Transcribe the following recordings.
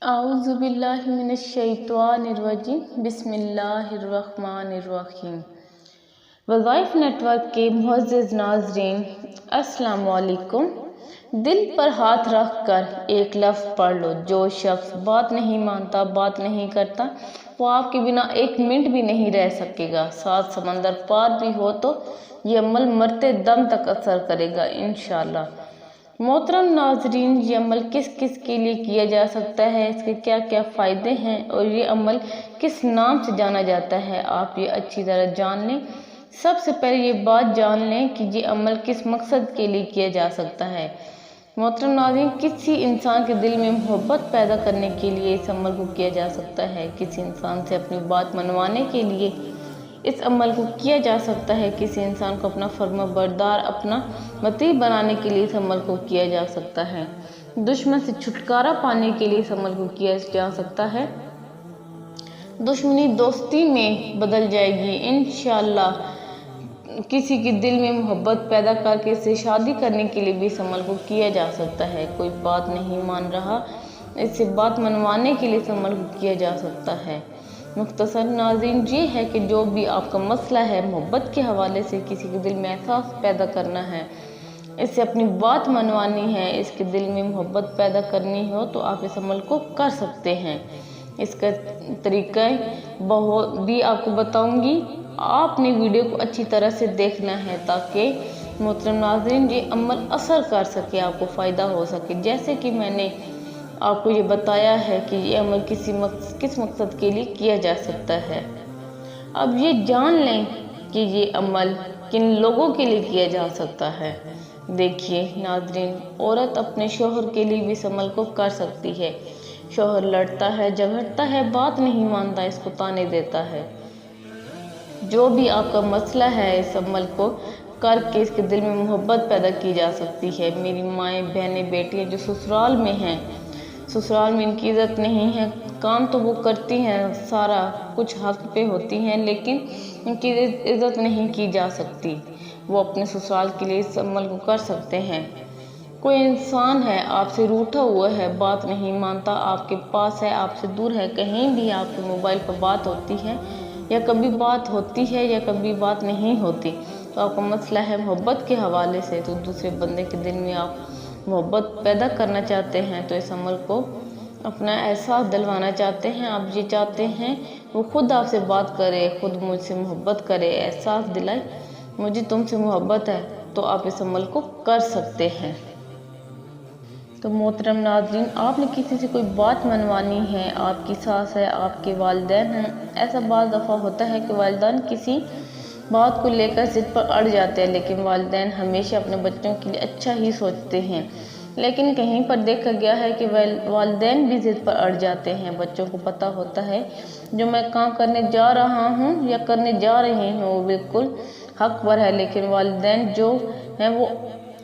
اعوذ باللہ من الشیطان الرجیم بسم اللہ الرحمن الرحیم۔ وظائف نیٹ ورک کے معزز ناظرین، السلام علیکم۔ دل پر ہاتھ رکھ کر ایک لفظ پڑھ لو۔ جو شخص بات نہیں مانتا، بات نہیں کرتا، وہ آپ کے بنا ایک منٹ بھی نہیں رہ سکے گا۔ 7 سمندر پار بھی ہو تو یہ عمل مرتے دم تک اثر کرے گا انشاءاللہ۔ محترم ناظرین، یہ عمل کس کس کے لیے کیا جا سکتا ہے، اس کے کیا کیا فائدے ہیں اور یہ عمل کس نام سے جانا جاتا ہے، آپ یہ اچھی طرح جان لیں۔ سب سے پہلے یہ بات جان لیں کہ یہ عمل کس مقصد کے لیے کیا جا سکتا ہے۔ محترم ناظرین، کسی انسان کے دل میں محبت پیدا کرنے کے لیے اس عمل کو کیا جا سکتا ہے۔ کسی انسان سے اپنی بات منوانے کے لیے اس عمل کو کیا جا سکتا ہے۔ کسی انسان کو اپنا فرما بردار، اپنا مطیع بنانے کے لیے اس عمل کو کیا جا سکتا ہے۔ دشمن سے چھٹکارا پانے کے لیے اس عمل کو کیا جا سکتا ہے۔ دشمنی دوستی میں بدل جائے گی انشاءاللہ۔ کسی کے دل میں محبت پیدا کر کے اسے شادی کرنے کے لیے بھی اس عمل کو کیا جا سکتا ہے۔ کوئی بات نہیں مان رہا، اس سے بات منوانے کے لیے اس عمل کو کیا جا سکتا ہے۔ مختصر ناظرین، یہ ہے کہ جو بھی آپ کا مسئلہ ہے، محبت کے حوالے سے کسی کے دل میں احساس پیدا کرنا ہے، اس سے اپنی بات منوانی ہے، اس کے دل میں محبت پیدا کرنی ہو تو آپ اس عمل کو کر سکتے ہیں۔ اس کا طریقہ بھی آپ کو بتاؤں گی۔ آپ نے ویڈیو کو اچھی طرح سے دیکھنا ہے تاکہ محترم ناظرین یہ عمل اثر کر سکے، آپ کو فائدہ ہو سکے۔ جیسے کہ میں نے آپ کو یہ بتایا ہے کہ یہ عمل کس مقصد کے لیے کیا جا سکتا ہے۔ اب یہ جان لیں کہ یہ عمل کن لوگوں کے لیے کیا جا سکتا ہے۔ دیکھیے ناظرین، عورت اپنے شوہر کے لیے بھی اس عمل کو کر سکتی ہے۔ شوہر لڑتا ہے، جھگڑتا ہے، بات نہیں مانتا، اس کو تانے دیتا ہے۔ جو بھی آپ کا مسئلہ ہے، اس عمل کو کر کے اس کے دل میں محبت پیدا کی جا سکتی ہے۔ میری مائیں، بہنیں، بیٹیاں جو سسرال میں ہیں، سسرال میں ان کی عزت نہیں ہے، کام تو وہ کرتی ہیں، سارا کچھ حق پہ ہوتی ہیں، لیکن ان کی عزت نہیں کی جا سکتی۔ وہ اپنے سسرال کے لیے اس عمل کو کر سکتے ہیں۔ کوئی انسان ہے، آپ سے روٹھا ہوا ہے، بات نہیں مانتا، آپ کے پاس ہے، آپ سے دور ہے، کہیں بھی آپ کے موبائل پر بات ہوتی ہے یا کبھی بات ہوتی ہے یا کبھی بات نہیں ہوتی، تو آپ کا مسئلہ ہے محبت کے حوالے سے، تو دوسرے بندے کے دل میں آپ محبت پیدا کرنا چاہتے ہیں، تو اس عمل کو اپنا احساس دلوانا چاہتے ہیں۔ آپ یہ چاہتے ہیں وہ خود آپ سے بات کرے، خود مجھ سے محبت کرے، احساس دلائے مجھے تم سے محبت ہے، تو آپ اس عمل کو کر سکتے ہیں۔ تو محترم ناظرین، آپ نے کسی سے کوئی بات منوانی ہے، آپ کی ساس ہے، آپ کے والدین ہیں، ایسا بعض دفعہ ہوتا ہے کہ والدین کسی بات کو لے کر ضد پر اڑ جاتے ہیں، لیکن والدین ہمیشہ اپنے بچوں کے لیے اچھا ہی سوچتے ہیں، لیکن کہیں پر دیکھا گیا ہے کہ والدین بھی ضد پر اڑ جاتے ہیں۔ بچوں کو پتہ ہوتا ہے جو میں کام کرنے جا رہا ہوں یا کرنے جا رہی ہوں وہ بالکل حق پر ہے، لیکن والدین جو ہیں وہ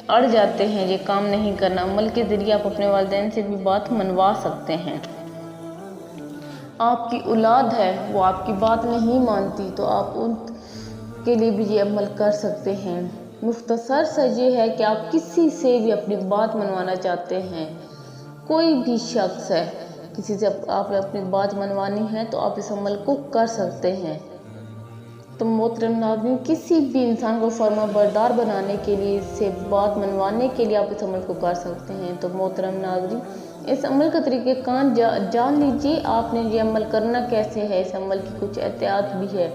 اڑ جاتے ہیں یہ کام نہیں کرنا۔ عمل کے ذریعے آپ اپنے والدین سے بھی بات منوا سکتے ہیں۔ آپ کی اولاد ہے، وہ آپ کی بات نہیں مانتی، تو آپ ان کے لیے بھی یہ عمل کر سکتے ہیں۔ مختصر سا یہ ہے کہ آپ کسی سے بھی اپنی بات منوانا چاہتے ہیں، کوئی بھی شخص ہے، کسی سے آپ نے اپنی بات منوانی ہے تو آپ اس عمل کو کر سکتے ہیں۔ تو محترم ناظرین، کسی بھی انسان کو فرما بردار بنانے کے لیے، اس سے بات منوانے کے لیے آپ اس عمل کو کر سکتے ہیں۔ تو محترم ناظرین، اس عمل کا طریقہ کار جان لیجیے۔ آپ نے یہ عمل کرنا کیسے ہے، اس عمل کی کچھ احتیاط بھی ہے،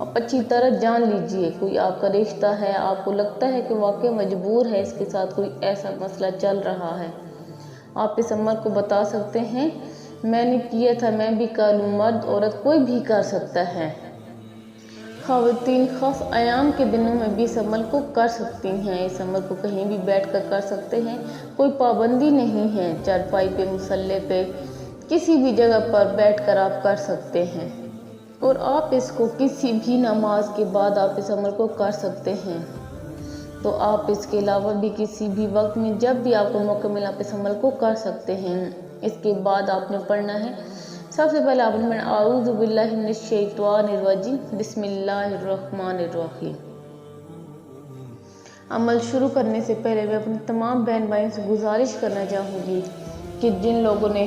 آپ اچھی طرح جان لیجیے۔ کوئی آپ کا رشتہ ہے، آپ کو لگتا ہے کہ واقعی مجبور ہے، اس کے ساتھ کوئی ایسا مسئلہ چل رہا ہے، آپ اس عمل کو بتا سکتے ہیں میں نے کیا تھا، میں بھی کر لوں، مرد عورت کوئی بھی کر سکتا ہے۔ خواتین خاص ایام کے دنوں میں بھی اس عمل کو کر سکتی ہیں۔ اس عمل کو کہیں بھی بیٹھ کر کر سکتے ہیں، کوئی پابندی نہیں ہے، چارپائی پہ، مصلے پہ، کسی بھی جگہ پر بیٹھ کر آپ کر سکتے ہیں، اور آپ اس کو کسی بھی نماز کے بعد آپ اس عمل کو کر سکتے ہیں۔ تو آپ اس کے علاوہ بھی کسی بھی وقت میں جب بھی آپ کو موقع ملا آپ اس عمل کو کر سکتے ہیں۔ اس کے بعد آپ نے پڑھنا ہے، سب سے پہلے آپ نے پڑھنا اعوذ باللہ من الشیطان الرجیم بسم اللہ الرحمن الرحیم۔ عمل شروع کرنے سے پہلے میں اپنے تمام بہن بھائیوں سے گزارش کرنا چاہوں گی کہ جن لوگوں نے